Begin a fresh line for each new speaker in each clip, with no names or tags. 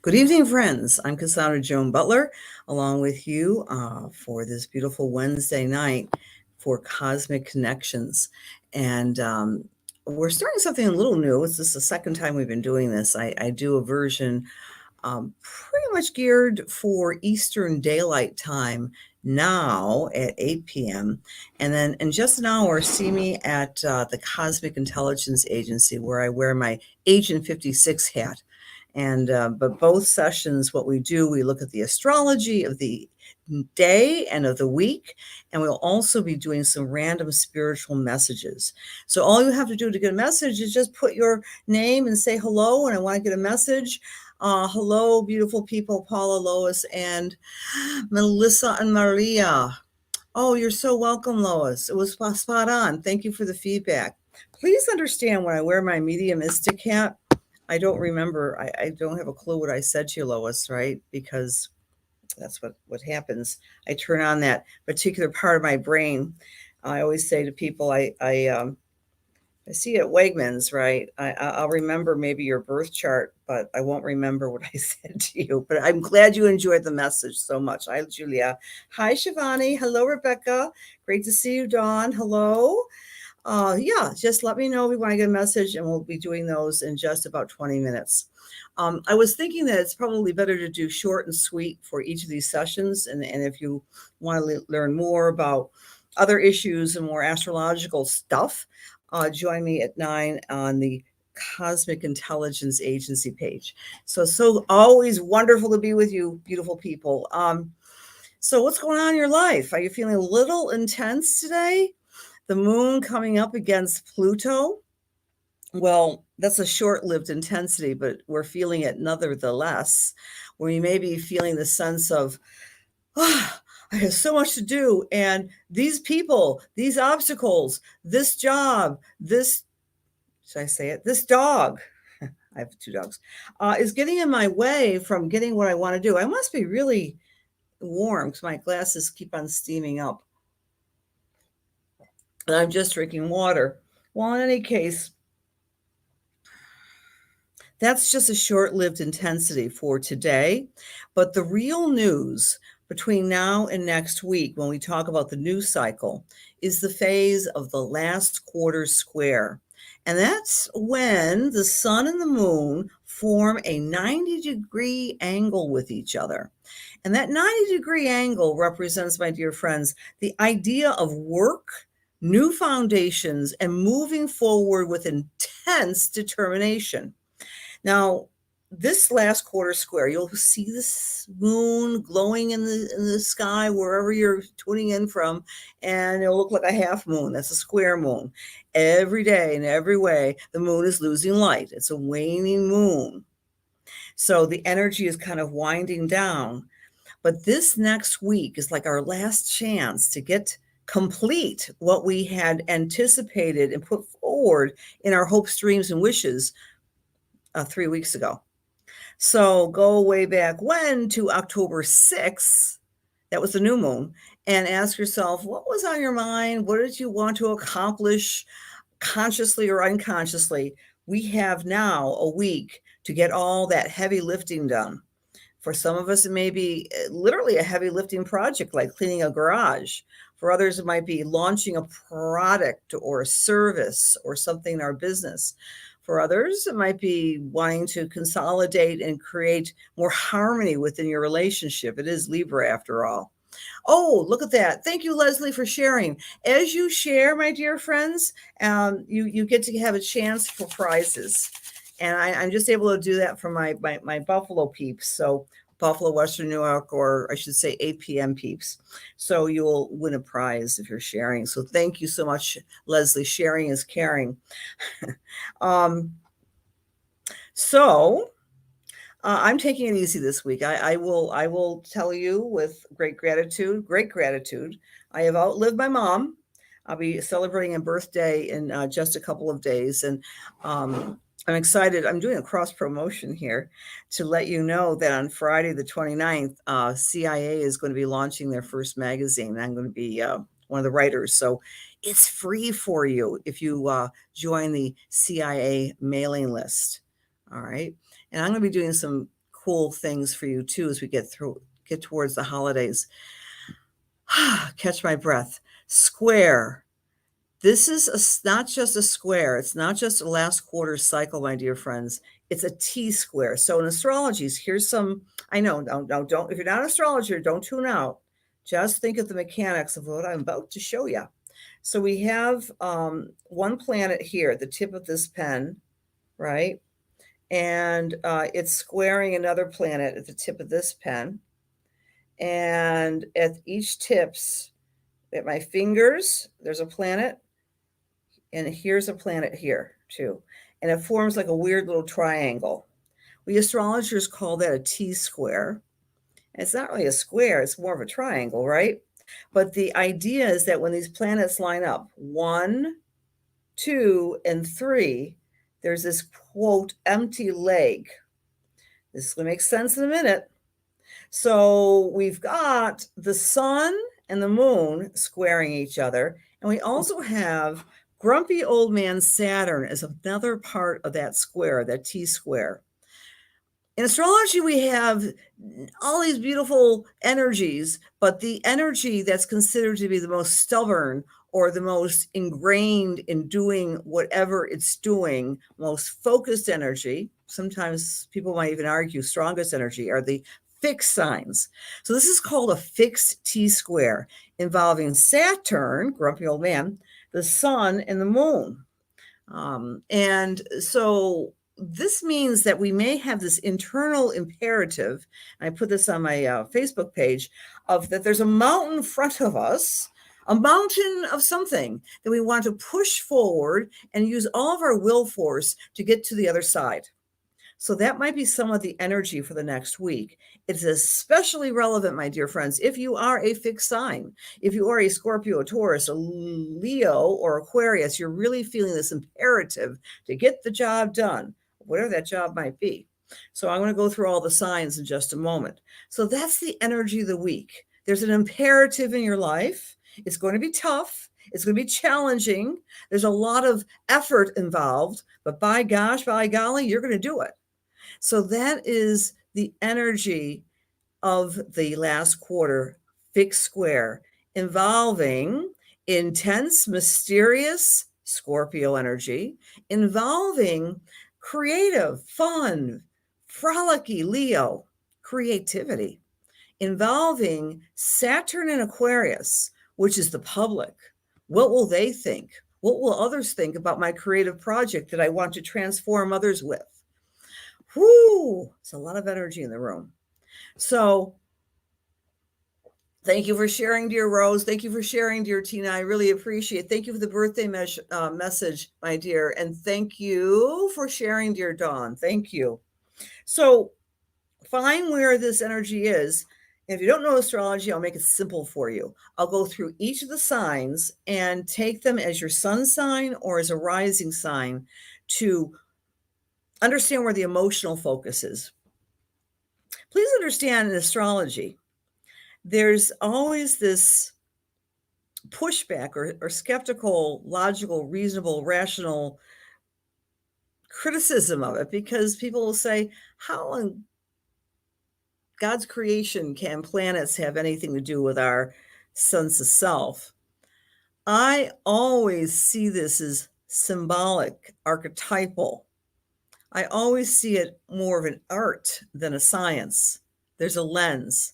Good evening, friends. I'm Cassandra Joan Butler, along with you for this beautiful Wednesday night for Cosmic Connections. And we're starting something a little new. This is the second time we've been doing this. I do a version pretty much geared for Eastern Daylight Time now at 8 p.m. And then in just an hour, see me at the Cosmic Intelligence Agency, where I wear my Agent 56 hat. And but both sessions, what we do, we look at the astrology of the day and of the week, and we'll also be doing some random spiritual messages. So all you have to do to get a message is just put your name and say hello, and I want to get a message. Hello, beautiful people, Paula, Lois, and Melissa and Maria. Oh, you're so welcome, Lois. It was spot on. Thank you for the feedback. Please understand when I wear my mediumistic hat, I don't remember. I don't have a clue what I said to you, Lois, right? Because that's what happens. I turn on that particular part of my brain. I always say to people, I see you at Wegmans, right? I'll remember maybe your birth chart, but I won't remember what I said to you. But I'm glad you enjoyed the message so much. Hi, Julia. Hi, Shivani. Hello, Rebecca. Great to see you, Dawn. Hello. Yeah, just let me know if you want to get a message, and we'll be doing those in just about 20 minutes. I was thinking that it's probably better to do short and sweet for each of these sessions. And if you want to learn more about other issues and more astrological stuff, join me at 9 on the Cosmic Intelligence Agency page. So always wonderful to be with you, beautiful people. So what's going on in your life? Are you feeling a little intense today? The moon coming up against Pluto. Well, that's a short-lived intensity, but we're feeling it nevertheless, where you may be feeling the sense of, oh, I have so much to do, and these people, these obstacles, this job, this, should I say it? This dog, I have 2 dogs, is getting in my way from getting what I want to do. I must be really warm because my glasses keep on steaming up. And I'm just drinking water. Well, in any case, that's just a short-lived intensity for today. But the real news between now and next week, when we talk about the news cycle, is the phase of the last quarter square. And that's when the sun and the moon form a 90-degree angle with each other. And that 90-degree angle represents, my dear friends, the idea of work, new foundations, and moving forward with intense determination. Now, this last quarter square, you'll see this moon glowing in the sky wherever you're tuning in from, and it'll look like a half moon. That's a square moon. Every day in every way, the moon is losing light. It's a waning moon. So the energy is kind of winding down. But this next week is like our last chance to get complete what we had anticipated and put forward in our hopes, dreams, and wishes 3 weeks ago. So go way back when to October 6th, that was the new moon, and ask yourself, what was on your mind? What did you want to accomplish consciously or unconsciously? We have now a week to get all that heavy lifting done. For some of us, it may be literally a heavy lifting project like cleaning a garage. For others, it might be launching a product or a service or something in our business. For others, it might be wanting to consolidate and create more harmony within your relationship. It is Libra after all. Oh, look at that. Thank you, Leslie, for sharing. As you share, my dear friends, you get to have a chance for prizes. And I'm just able to do that for my Buffalo peeps. So Buffalo, Western New York, or I should say 8 p.m. peeps. So you'll win a prize if you're sharing. So thank you so much, Leslie. Sharing is caring. So I'm taking it easy this week. I will tell you with great gratitude. I have outlived my mom. I'll be celebrating a birthday in just a couple of days, and I'm excited. I'm doing a cross promotion here to let you know that on Friday the 29th, CIA is going to be launching their first magazine. I'm going to be one of the writers, so it's free for you if you join the CIA mailing list. All right. And I'm going to be doing some cool things for you too as we get towards the holidays. Catch my breath. Square. This is not just a square. It's not just a last quarter cycle, my dear friends. It's a T square. So in astrology, here's some, I know, don't, if you're not an astrologer, don't tune out. Just think of the mechanics of what I'm about to show you. So we have one planet here at the tip of this pen, right? And it's squaring another planet at the tip of this pen. And at each tips, at my fingers, there's a planet. And here's a planet here too. And it forms like a weird little triangle. We astrologers call that a T-square. And it's not really a square, it's more of a triangle, right? But the idea is that when these planets line up, 1, 2, and 3, there's this, quote, empty leg. This is going to make sense in a minute. So we've got the sun and the moon squaring each other. And we also have grumpy old man Saturn as another part of that square, that T-square. In astrology, we have all these beautiful energies, but the energy that's considered to be the most stubborn or the most ingrained in doing whatever it's doing, most focused energy, sometimes people might even argue strongest energy, are the fixed signs. So this is called a fixed T-square involving Saturn, grumpy old man, the sun, and the moon. And so this means that we may have this internal imperative, and I put this on my Facebook page, of that there's a mountain in front of us, a mountain of something that we want to push forward and use all of our will force to get to the other side. So that might be some of the energy for the next week. It's especially relevant, my dear friends, if you are a fixed sign. If you are a Scorpio, a Taurus, a Leo, or Aquarius, you're really feeling this imperative to get the job done, whatever that job might be. So I'm going to go through all the signs in just a moment. So that's the energy of the week. There's an imperative in your life. It's going to be tough. It's going to be challenging. There's a lot of effort involved, but by gosh, by golly, you're going to do it. So that is the energy of the last quarter fixed square, involving intense, mysterious Scorpio energy, involving creative, fun, frolicky Leo, creativity, involving Saturn and Aquarius, which is the public. What will they think? What will others think about my creative project that I want to transform others with? Whoo, it's a lot of energy in the room. So thank you for sharing, dear Rose. Thank you for sharing, dear Tina. I really appreciate it. Thank you for the birthday message, my dear. And thank you for sharing, dear Dawn. Thank you. So find where this energy is. If you don't know astrology, I'll make it simple for you. I'll go through each of the signs and take them as your sun sign or as a rising sign to understand where the emotional focus is. Please understand in astrology, there's always this pushback or skeptical, logical, reasonable, rational criticism of it, because people will say, how in God's creation can planets have anything to do with our sense of self? I always see this as symbolic, archetypal. I always see it more of an art than a science. There's a lens.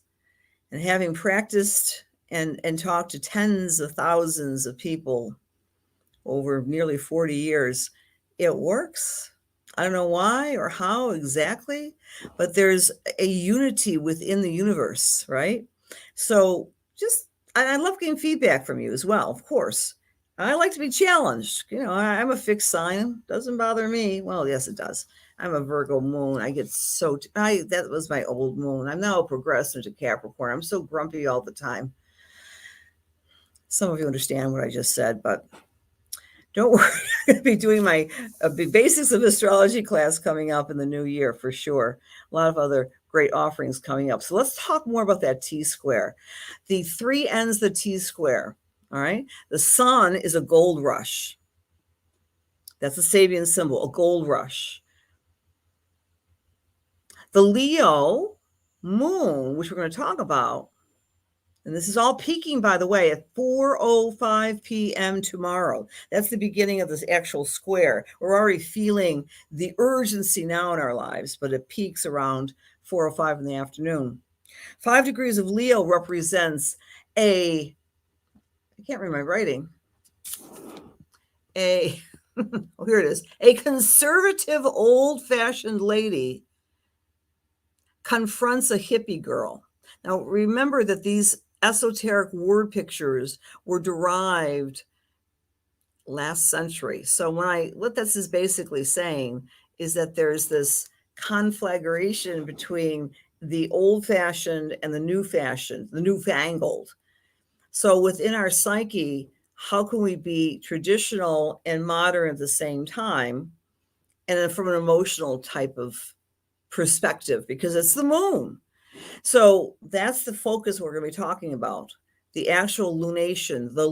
And having practiced and talked to tens of thousands of people over nearly 40 years, it works. I don't know why or how exactly, but there's a unity within the universe, right? So I love getting feedback from you as well, of course. I like to be challenged. You know, I'm a fixed sign. Doesn't bother me. Well, yes, it does. I'm a Virgo moon. I get that was my old moon. I'm now progressing to Capricorn. I'm so grumpy all the time. Some of you understand what I just said, but don't worry. I'm going to be doing my basics of astrology class coming up in the new year for sure. A lot of other great offerings coming up. So let's talk more about that T-square. The 3 ends the T-square. All right. The sun is a gold rush. That's a Sabian symbol, a gold rush. The Leo moon, which we're going to talk about, and this is all peaking, by the way, at 4:05 p.m. tomorrow. That's the beginning of this actual square. We're already feeling the urgency now in our lives, but it peaks around 4:05 in the afternoon. 5 degrees of Leo represents I can't read my writing, oh, here it is, a conservative, old-fashioned lady confronts a hippie girl. Now, remember that these esoteric word pictures were derived last century. So what this is basically saying is that there's this conflagration between the old-fashioned and the new-fashioned, the newfangled. So within our psyche, how can we be traditional and modern at the same time? And then from an emotional type of perspective, because it's the moon. So that's the focus we're going to be talking about. The actual lunation, the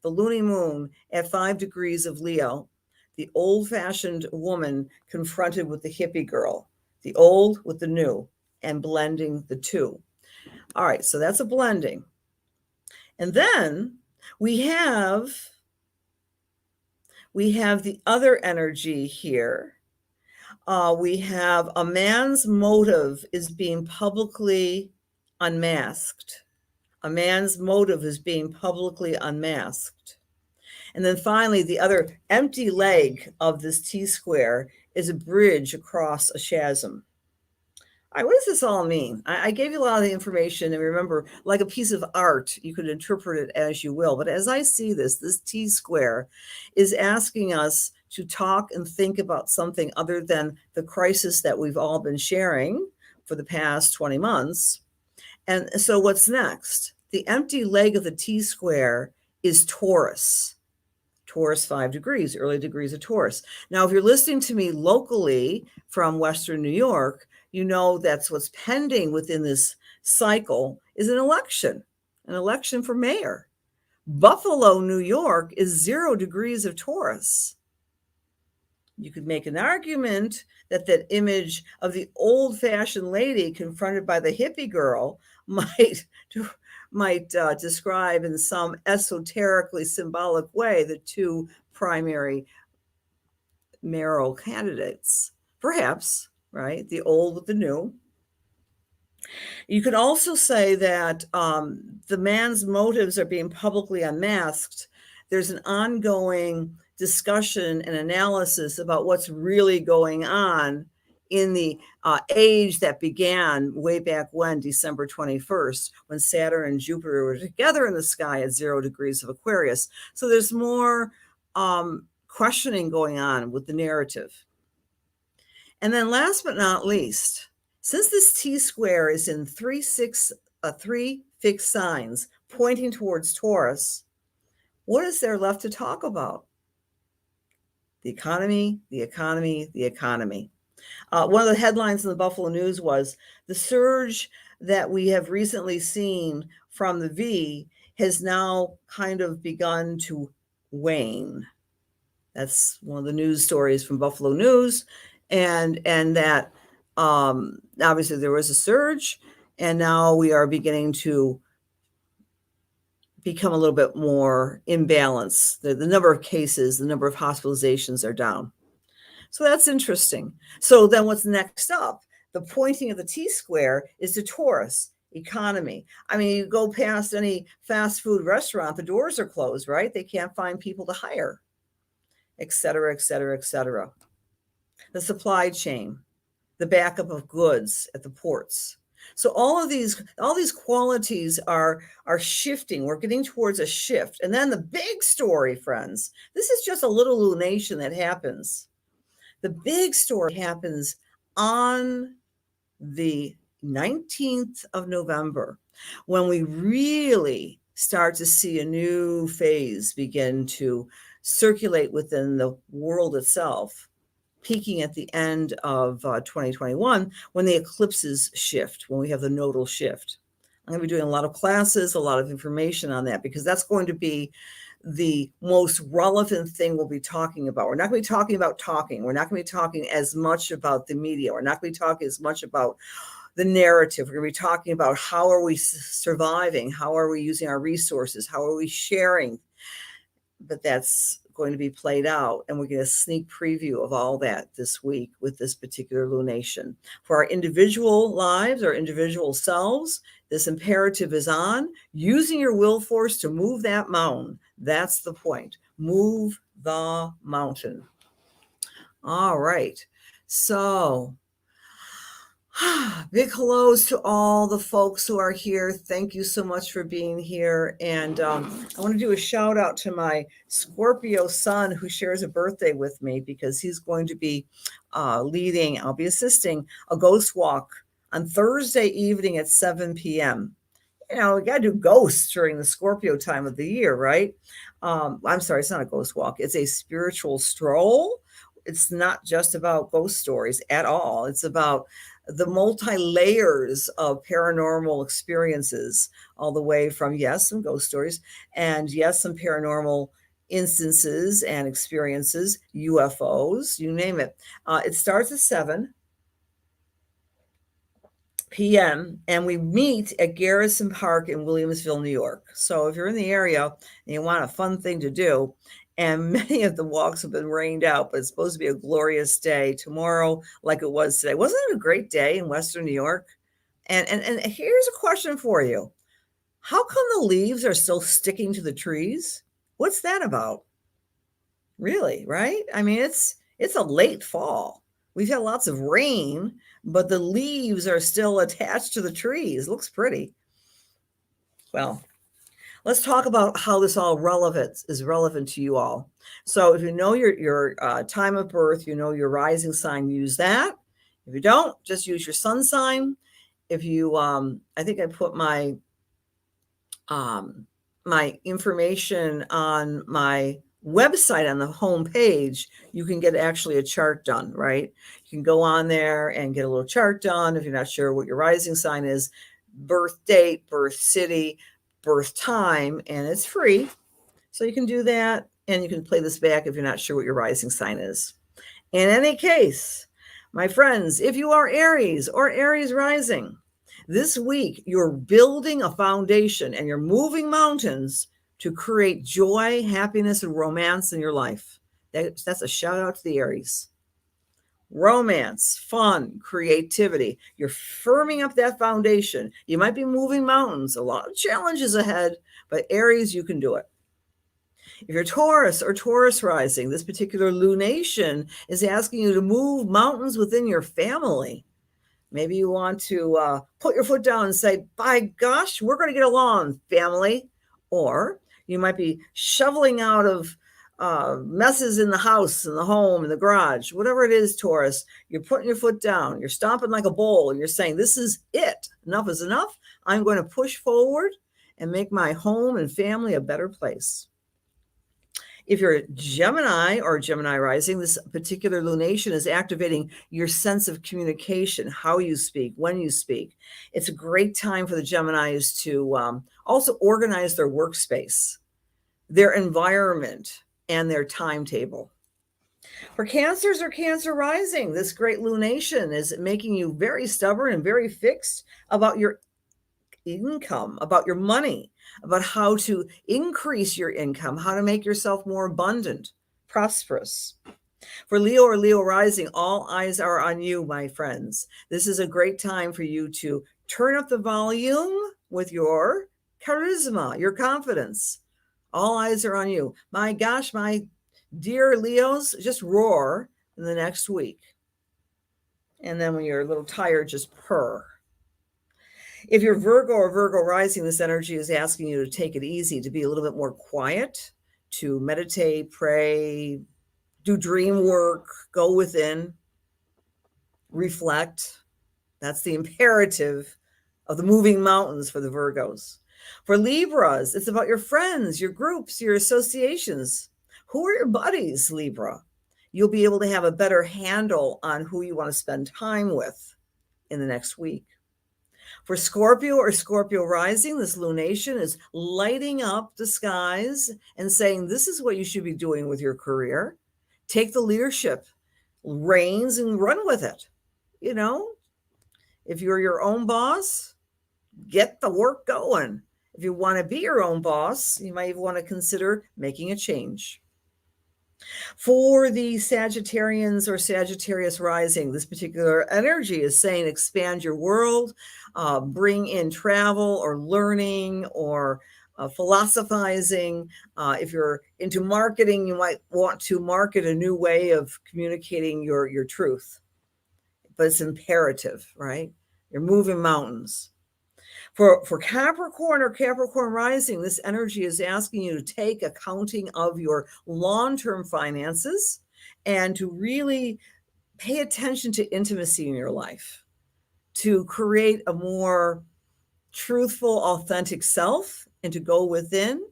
loony moon at 5 degrees of Leo, the old-fashioned woman confronted with the hippie girl, the old with the new, and blending the two. All right, so that's a blending. And then we have the other energy here. We have a man's motive is being publicly unmasked. A man's motive is being publicly unmasked. And then finally, the other empty leg of this T-square is a bridge across a chasm. All right, what does this all mean? I gave you a lot of the information, and remember, like a piece of art, you could interpret it as you will. But as I see this T-square is asking us to talk and think about something other than the crisis that we've all been sharing for the past 20 months. And so what's next? The empty leg of the T-square is Taurus. Taurus 5 degrees, early degrees of Taurus. Now, if you're listening to me locally from Western New York, you know that's what's pending within this cycle is an election for mayor. Buffalo, New York is 0 degrees of Taurus. You could make an argument that that image of the old-fashioned lady confronted by the hippie girl might describe in some esoterically symbolic way the two primary mayoral candidates. Perhaps, right? The old with the new. You could also say that the man's motives are being publicly unmasked. There's an ongoing discussion and analysis about what's really going on in the age that began way back when, December 21st, when Saturn and Jupiter were together in the sky at 0 degrees of Aquarius. So there's more questioning going on with the narrative. And then last but not least, since this T-square is in three fixed signs pointing towards Taurus, what is there left to talk about? The economy, the economy, the economy. One of the headlines in the Buffalo News was the surge that we have recently seen from the V has now kind of begun to wane. That's one of the news stories from Buffalo News. And that obviously there was a surge, and now we are beginning to become a little bit more imbalanced. The number of cases, the number of hospitalizations are down. So that's interesting. So then what's next up? The pointing of the T-square is to Taurus, economy. I mean, you go past any fast food restaurant, the doors are closed, right? They can't find people to hire, et cetera, et cetera, et cetera. The supply chain, the backup of goods at the ports. So all these qualities are shifting. We're getting towards a shift. And then the big story, friends, this is just a little lunation that happens. The big story happens on the 19th of November, when we really start to see a new phase begin to circulate within the world itself, peaking at the end of 2021, when the eclipses shift, when we have the nodal shift. I'm going to be doing a lot of classes, a lot of information on that, because that's going to be the most relevant thing we'll be talking about. We're not going to be talking about talking. We're not going to be talking as much about the media. We're not going to be talking as much about the narrative. We're going to be talking about how are we surviving? How are we using our resources? How are we sharing? But that's going to be played out, and we're getting a sneak preview of all that this week with this particular lunation. For our individual lives, our individual selves, this imperative is on using your will force to move that mountain. That's the point. Move the mountain. All right. So big hellos to all the folks who are here. Thank you so much for being here. And I want to do a shout out to my Scorpio son who shares a birthday with me, because he's going to be leading, I'll be assisting a ghost walk on Thursday evening at 7 p.m. You know, we got to do ghosts during the Scorpio time of the year, right? I'm sorry, it's not a ghost walk. It's a spiritual stroll. It's not just about ghost stories at all. It's about the multi-layers of paranormal experiences, all the way from, yes, some ghost stories, and yes, some paranormal instances and experiences, UFOs, you name it. It starts at 7 p.m. and we meet at Garrison Park in Williamsville, New York. So if you're in the area and you want a fun thing to do, and many of the walks have been rained out, but it's supposed to be a glorious day tomorrow, like it was today. Wasn't it a great day in Western New York? And here's a question for you. How come the leaves are still sticking to the trees? What's that about? Really, right? I mean, it's a late fall. We've had lots of rain, but the leaves are still attached to the trees. Looks pretty. Well, let's talk about how this all is relevant to you all. So if you know your time of birth, you know your rising sign, use that. If you don't, just use your sun sign. If you, I think I put my my information on my website on the home page. You can get actually a chart done, right? You can go on there and get a little chart done if you're not sure what your rising sign is, birth date, birth city, birth time, and it's free. So you can do that, and you can play this back if you're not sure what your rising sign is. In any case, my friends, if you are Aries or Aries rising, this week you're building a foundation and you're moving mountains to create joy, happiness, and romance in your life. That's a shout out to the Aries. Romance, fun, creativity. You're firming up that foundation. You might be moving mountains, a lot of challenges ahead, but Aries, you can do it. If you're Taurus or Taurus rising, this particular lunation is asking you to move mountains within your family. Maybe you want to put your foot down and say, by gosh, we're going to get along, family. Or you might be shoveling out of messes in the house, in the home, in the garage, whatever it is, Taurus. You're putting your foot down. You're stomping like a bull. And you're saying, this is it. Enough is enough. I'm going to push forward and make my home and family a better place. If you're a Gemini or Gemini rising, this particular lunation is activating your sense of communication, how you speak, when you speak. It's a great time for the Geminis to also organize their workspace, their environment, and their timetable. For Cancers or Cancer rising, this great lunation is making you very stubborn and very fixed about your income, about your money, about how to increase your income, how to make yourself more abundant, prosperous. For Leo or Leo rising, all eyes are on you, my friends. This is a great time for you to turn up the volume with your charisma, your confidence. All eyes are on you. My gosh, my dear Leos, just roar in the next week. And then when you're a little tired, just purr. If you're Virgo or Virgo rising, this energy is asking you to take it easy, to be a little bit more quiet, to meditate, pray, do dream work, go within, reflect. That's the imperative of the moving mountains for the Virgos. For Libras, it's about your friends, your groups, your associations. Who are your buddies, Libra? You'll be able to have a better handle on who you want to spend time with in the next week. For Scorpio or Scorpio rising, this lunation is lighting up the skies and saying, this is what you should be doing with your career. Take the leadership reins and run with it. You know, if you're your own boss, get the work going. If you want to be your own boss, you might want to consider making a change. For the Sagittarians or Sagittarius rising, this particular energy is saying expand your world, bring in travel or learning or philosophizing. If you're into marketing, you might want to market a new way of communicating your truth. But it's imperative, right? You're moving mountains. For Capricorn or Capricorn rising, this energy is asking you to take accounting of your long-term finances and to really pay attention to intimacy in your life, to create a more truthful, authentic self, and to go within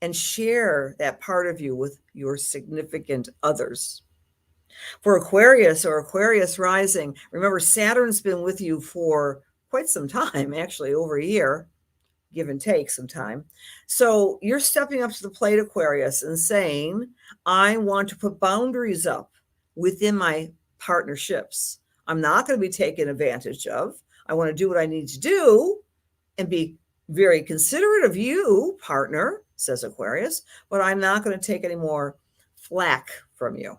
and share that part of you with your significant others. For Aquarius or Aquarius rising, remember Saturn's been with you for quite some time, actually over a year, give and take some time. So you're stepping up to the plate, Aquarius, and saying, I want to put boundaries up within my partnerships. I'm not going to be taken advantage of. I want to do what I need to do and be very considerate of you, partner, says Aquarius, but I'm not going to take any more flack from you.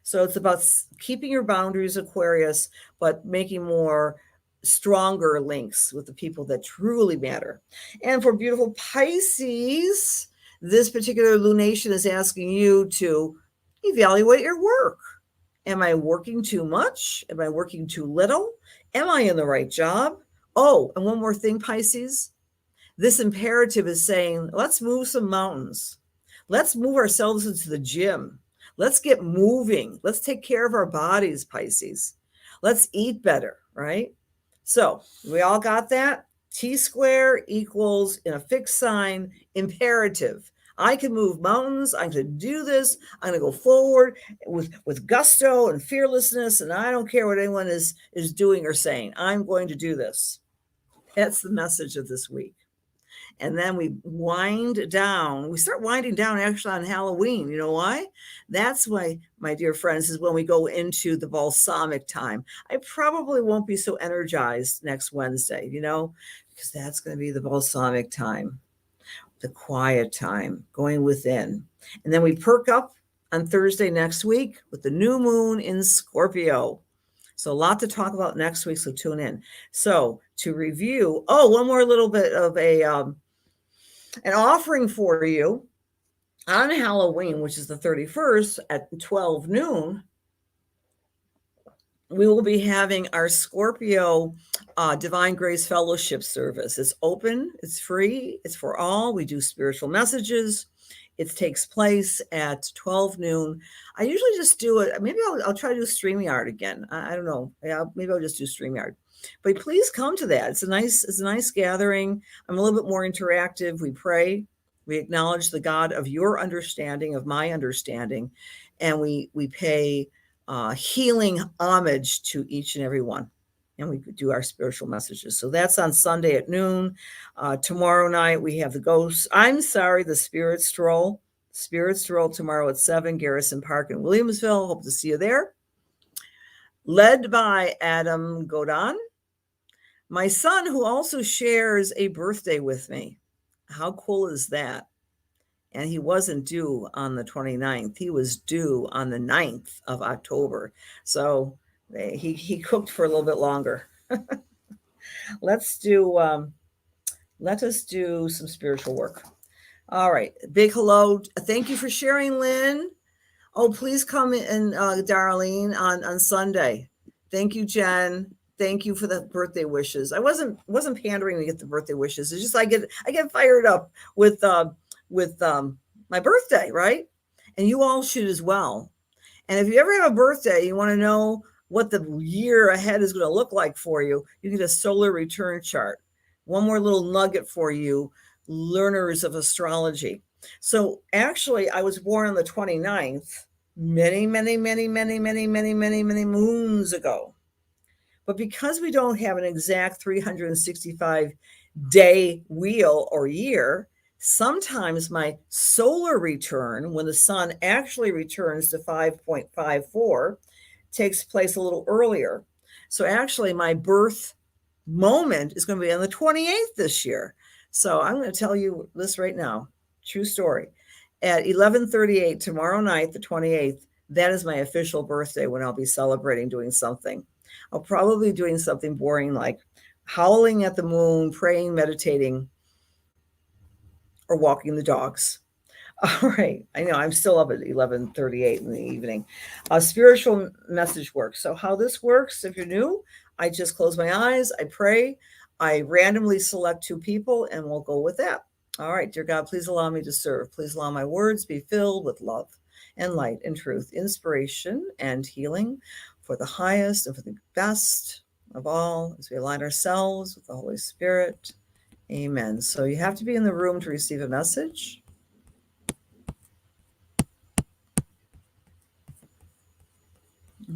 So it's about keeping your boundaries, Aquarius, but making more stronger links with the people that truly matter. And for beautiful Pisces, this particular lunation is asking you to evaluate your work. Am I working too much? Am I working too little? Am I in the right job? Oh, and one more thing, Pisces. This imperative is saying, let's move some mountains. Let's move ourselves into the gym. Let's get moving. Let's take care of our bodies, Pisces. Let's eat better, right? So we all got that? T square equals, in a fixed sign, imperative. I can move mountains. I'm going to do this. I'm going to go forward with gusto and fearlessness, and I don't care what anyone is doing or saying. I'm going to do this. That's the message of this week. And then we wind down. We start winding down actually on Halloween. You know why? That's why, my dear friends, is when we go into the balsamic time. I probably won't be so energized next Wednesday, because that's going to be the balsamic time, the quiet time, going within. And then we perk up on Thursday next week with the new moon in Scorpio. So a lot to talk about next week, so tune in. So to review, one more little bit of an offering for you on Halloween, which is the 31st at 12 noon. We will be having our Scorpio Divine Grace Fellowship service. It's open, it's free, it's for all. We do spiritual messages. It takes place at 12 noon. I usually just do it. Maybe I'll try to do StreamYard again. I don't know. Maybe I'll just do StreamYard. But please come to that. It's a nice gathering. I'm a little bit more interactive. We pray. We acknowledge the God of your understanding, of my understanding, and we pay healing homage to each and every one. And we do our spiritual messages. So that's on Sunday at noon. Tomorrow night, we have the Spirit Stroll. Spirit Stroll tomorrow at 7, Garrison Park in Williamsville. Hope to see you there. Led by Adam Godin, my son, who also shares a birthday with me. How cool is that? And he wasn't due on the 29th. He was due on the 9th of October. So he cooked for a little bit longer. Let us do some spiritual work. All right. Big hello. Thank you for sharing, Lynn. Oh, please come in, Darlene, on Sunday. Thank you, Jen. Thank you for the birthday wishes. I wasn't pandering to get the birthday wishes. It's just I get fired up with my birthday, right? And you all should as well. And if you ever have a birthday, you want to know what the year ahead is going to look like for you, you get a solar return chart. One more little nugget for you, learners of astrology. So actually, I was born on the 29th, many moons ago. But because we don't have an exact 365-day wheel or year, sometimes my solar return, when the sun actually returns to 5.54, takes place a little earlier. So actually my birth moment is going to be on the 28th this year. So I'm going to tell you this right now. True story. At 11:38 tomorrow night, the 28th, that is my official birthday when I'll be celebrating doing something. I'll probably be doing something boring like howling at the moon, praying, meditating, or walking the dogs. All right. I know I'm still up at 11:38 in the evening. Spiritual message work. So how this works, if you're new, I just close my eyes, I pray, I randomly select two people, and we'll go with that. All right, dear God, please allow me to serve. Please allow my words be filled with love and light and truth, inspiration and healing for the highest and for the best of all as we align ourselves with the Holy Spirit. Amen. So you have to be in the room to receive a message.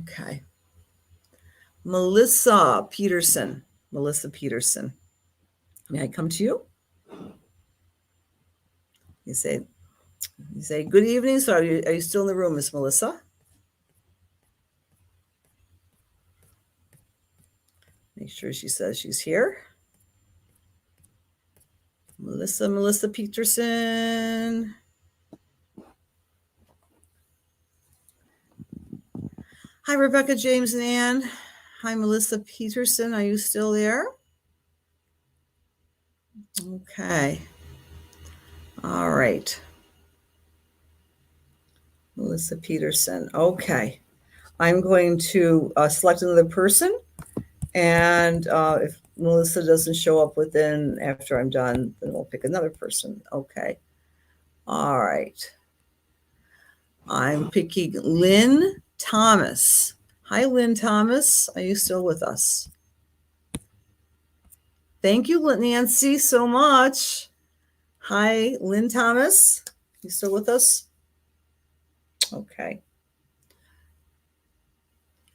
Okay. Melissa Peterson. May I come to you? You say good evening. So are you still in the room, Miss Melissa? Make sure she says she's here. Melissa Peterson. Hi, Rebecca, James, and Ann. Hi, Melissa Peterson. Are you still there? Okay. All right. Melissa Peterson. Okay. I'm going to select another person. And if Melissa doesn't show up within after I'm done, then we'll pick another person. Okay. All right. I'm picking Lynn Thomas. Hi, Lynn Thomas. Are you still with us? Thank you, Nancy, so much. Hi, Lynn Thomas. You still with us? Okay.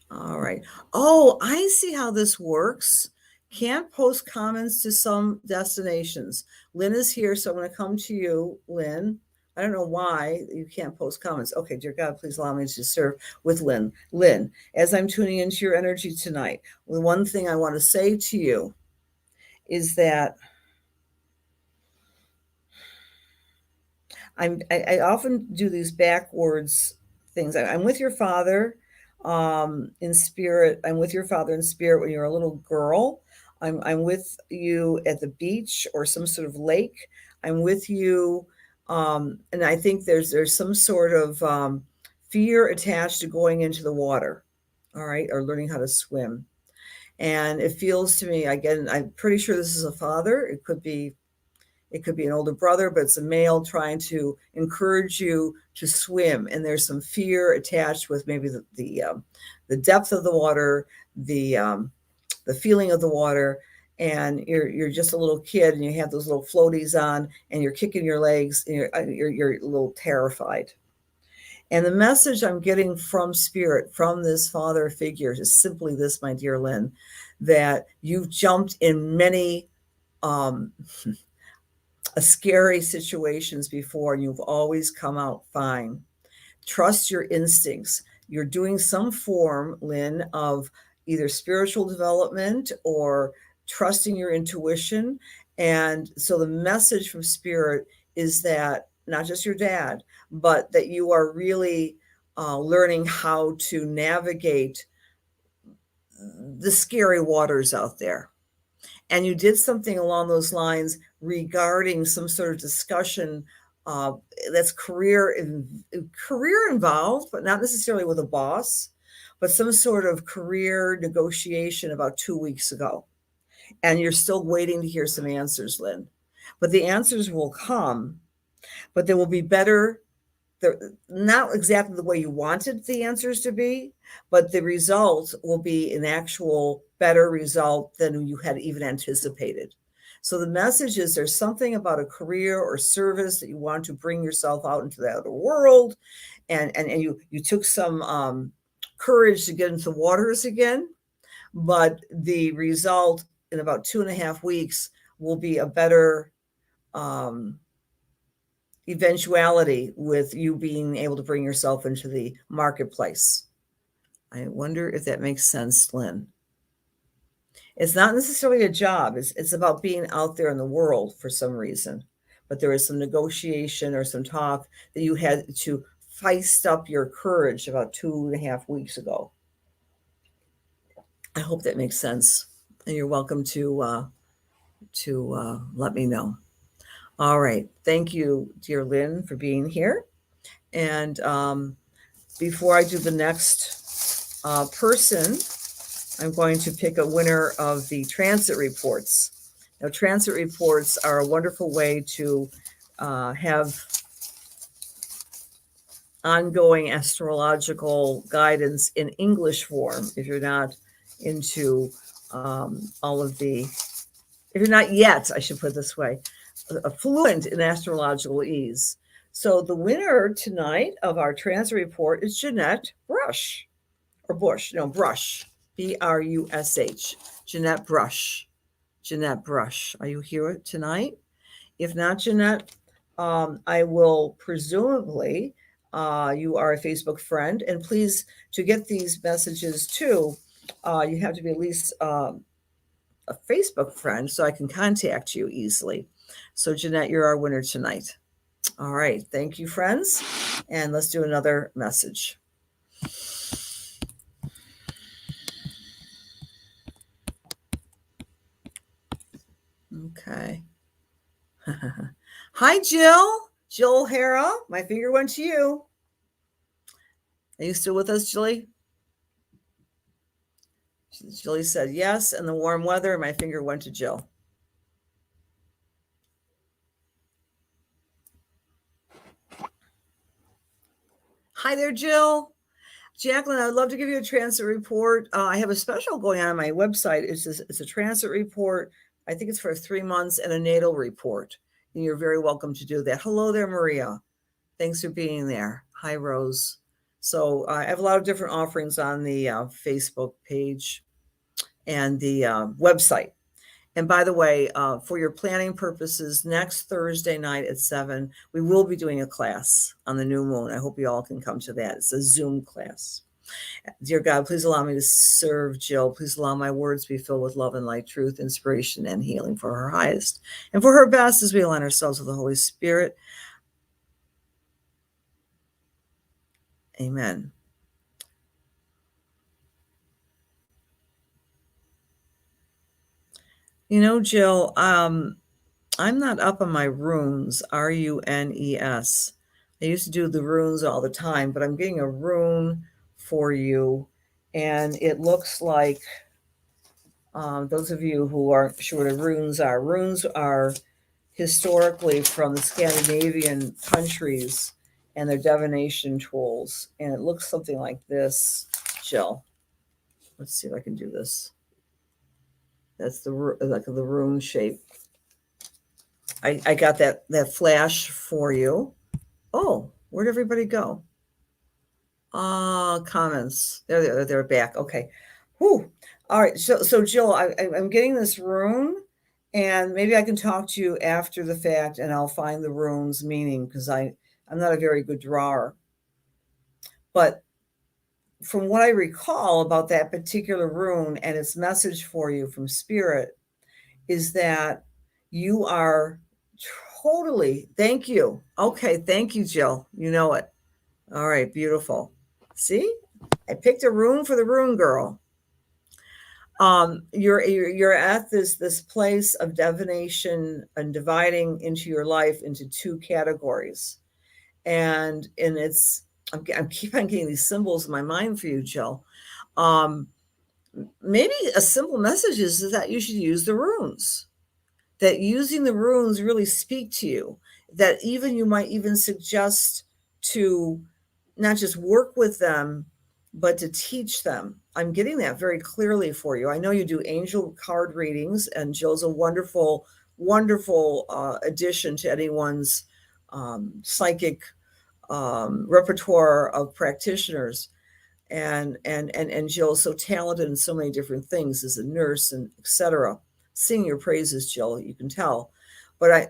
All right. Oh, I see how this works. Can't post comments to some destinations. Lynn is here, so I'm going to come to you, Lynn. I don't know why you can't post comments. Okay, dear God, please allow me to serve with Lynn. Lynn, as I'm tuning into your energy tonight, the one thing I want to say to you is that I often do these backwards things. I'm with your father in spirit. I'm with your father in spirit when you're a little girl. I'm with you at the beach or some sort of lake. I'm with you, and I think there's some sort of fear attached to going into the water, all right, or learning how to swim. And it feels to me, again, I'm pretty sure this is a father. It could be an older brother, but it's a male trying to encourage you to swim. And there's some fear attached with maybe the depth of the water, the feeling of the water. And you're just a little kid, and you have those little floaties on, and you're kicking your legs, and you're a little terrified. And the message I'm getting from spirit, from this father figure, is simply this, my dear Lynn, that you've jumped in many scary situations before, and you've always come out fine. Trust your instincts. You're doing some form, Lynn, of either spiritual development or trusting your intuition. And so the message from spirit is that not just your dad, but that you are really learning how to navigate the scary waters out there. And you did something along those lines regarding some sort of discussion that's career involved, but not necessarily with a boss, but some sort of career negotiation about 2 weeks ago. And you're still waiting to hear some answers, Lynn. But the answers will come, but they will be better. They're not exactly the way you wanted the answers to be, but the result will be an actual better result than you had even anticipated. So the message is there's something about a career or service that you want to bring yourself out into the outer world. And you took some courage to get into the waters again. but the result in about 2.5 weeks will be a better eventuality with you being able to bring yourself into the marketplace. I wonder if that makes sense, Lynn. It's not necessarily a job. It's about being out there in the world for some reason. But there is some negotiation or some talk that you had to feist up your courage about 2.5 weeks ago. I hope that makes sense. And you're welcome to let me know. All right. Thank you, dear Lynn, for being here. And before I do the next person, I'm going to pick a winner of the transit reports. Now, transit reports are a wonderful way to have ongoing astrological guidance in English form if you're not into all of the, if you're not yet, I should put it this way, fluent in astrological ease. So the winner tonight of our transit report is Jeanette Brush, or Bush, no, Brush, B-R-U-S-H, Jeanette Brush. Jeanette Brush, are you here tonight? If not, Jeanette, I will presumably, you are a Facebook friend, and please, to get these messages too, you have to be at least a Facebook friend so I can contact you easily. So Jeanette, you're our winner tonight. All right, thank you, friends, and let's do another message. Okay. Hi, Jill. Jill O'Hara. My finger went to you. Are you still with us, Julie? Julie said yes, and the warm weather, my finger went to Jill. Hi there, Jill. Jacqueline, I'd love to give you a transit report. I have a special going on my website. It's a transit report. I think it's for 3 months, and a natal report. And you're very welcome to do that. Hello there, Maria. Thanks for being there. Hi, Rose. So I have a lot of different offerings on the Facebook page and the website. And by the way, for your planning purposes, next Thursday night at 7, we will be doing a class on the new moon. I hope you all can come to that. It's a Zoom class. Dear God, please allow me to serve Jill. Please allow my words to be filled with love and light, truth, inspiration, and healing for her highest and for her best as we align ourselves with the Holy Spirit. Amen. You know, Jill, I'm not up on my runes, R-U-N-E-S. I used to do the runes all the time, but I'm getting a rune for you. And it looks like, those of you who aren't sure what runes are historically from the Scandinavian countries and their divination tools. And it looks something like this, Jill. Let's see if I can do this. That's the rune shape. I got that flash for you. Oh, where'd everybody go? Comments. They're back. Okay. Whew. All right. So Jill, I'm getting this rune, and maybe I can talk to you after the fact, and I'll find the rune's meaning because I'm not a very good drawer. But from what I recall about that particular rune and its message for you from Spirit is that you are totally, thank you. Okay, thank you, Jill. You know it. All right, beautiful. See, I picked a rune for the rune girl. You're at this place of divination and dividing into your life into 2 categories, and it's I keep on getting these symbols in my mind for you, Jill. Maybe a simple message is that you should use the runes. That using the runes really speak to you. That even you might even suggest to not just work with them, but to teach them. I'm getting that very clearly for you. I know you do angel card readings, and Jill's a wonderful, wonderful addition to anyone's psychic repertoire of practitioners. And Jill's so talented in so many different things as a nurse and etc. Sing your praises, Jill, you can tell. But I'm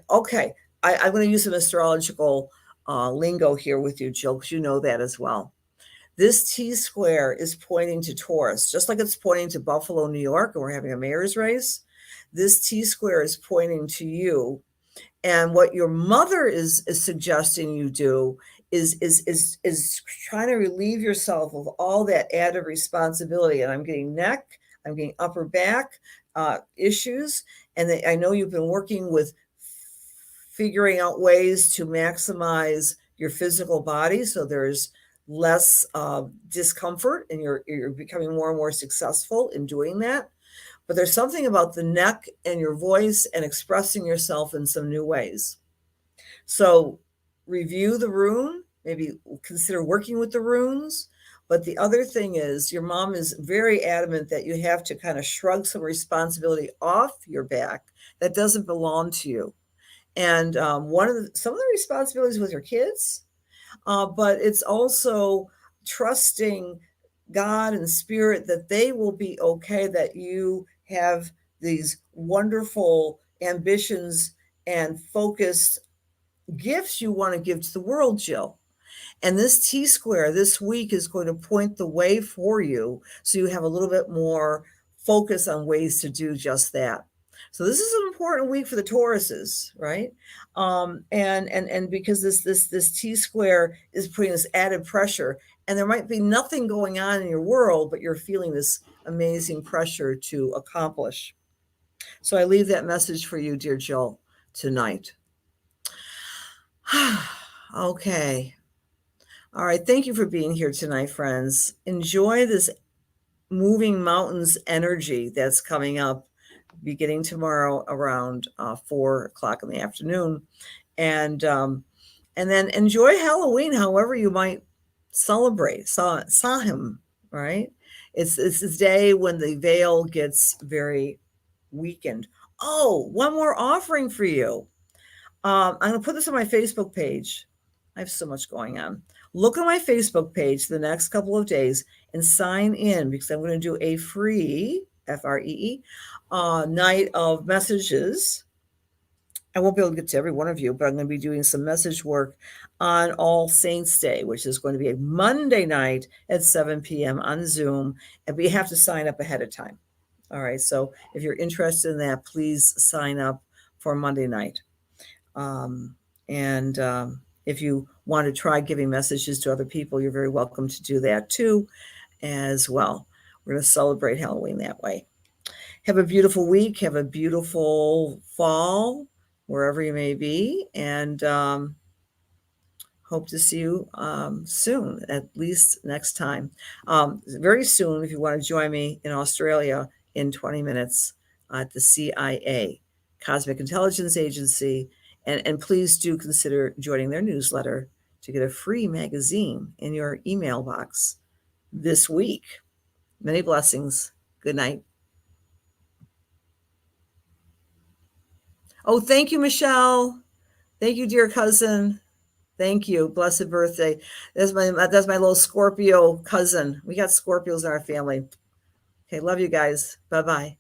going to use some astrological lingo here with you, Jill, because you know that as well. This T square is pointing to Taurus, just like it's pointing to Buffalo, New York, and we're having a mayor's race. This T square is pointing to you. And what your mother is suggesting you do is trying to relieve yourself of all that added responsibility. And I'm getting neck, I'm getting upper back issues. And I know you've been working with figuring out ways to maximize your physical body, so there's less discomfort, and you're becoming more and more successful in doing that. But there's something about the neck and your voice and expressing yourself in some new ways. So review the rune, maybe consider working with the runes. But the other thing is, your mom is very adamant that you have to kind of shrug some responsibility off your back that doesn't belong to you. And some of the responsibilities with your kids, but it's also trusting God and spirit that they will be okay, that you have these wonderful ambitions and focused gifts you want to give to the world, Jill. And this T square this week is going to point the way for you, so you have a little bit more focus on ways to do just that. So this is an important week for the Tauruses, right? And because this T square is putting this added pressure, and there might be nothing going on in your world, but you're feeling this amazing pressure to accomplish. So I leave that message for you, dear Jill, tonight. Okay. All right. Thank you for being here tonight, friends. Enjoy this moving mountains energy that's coming up beginning tomorrow around 4 o'clock in the afternoon. And then enjoy Halloween, however you might celebrate. Samhain, right? It's this day when the veil gets very weakened. Oh, one more offering for you. I'm going to put this on my Facebook page. I have so much going on. Look at my Facebook page the next couple of days and sign in, because I'm going to do a free, FREE, night of messages. I won't be able to get to every one of you, but I'm going to be doing some message work on All Saints Day, which is going to be a Monday night at 7 p.m. on Zoom. And we have to sign up ahead of time. All right. So if you're interested in that, please sign up for Monday night. If you want to try giving messages to other people, you're very welcome to do that too, as well. We're going to celebrate Halloween that way. Have a beautiful week. Have a beautiful fall, wherever you may be. And hope to see you soon, at least next time. Very soon, if you want to join me in Australia in 20 minutes at the CIA, Cosmic Intelligence Agency. And please do consider joining their newsletter to get a free magazine in your email box this week. Many blessings. Good night. Oh, thank you, Michelle. Thank you, dear cousin. Thank you. Blessed birthday. That's my little Scorpio cousin. We got Scorpios in our family. Okay, love you guys. Bye-bye.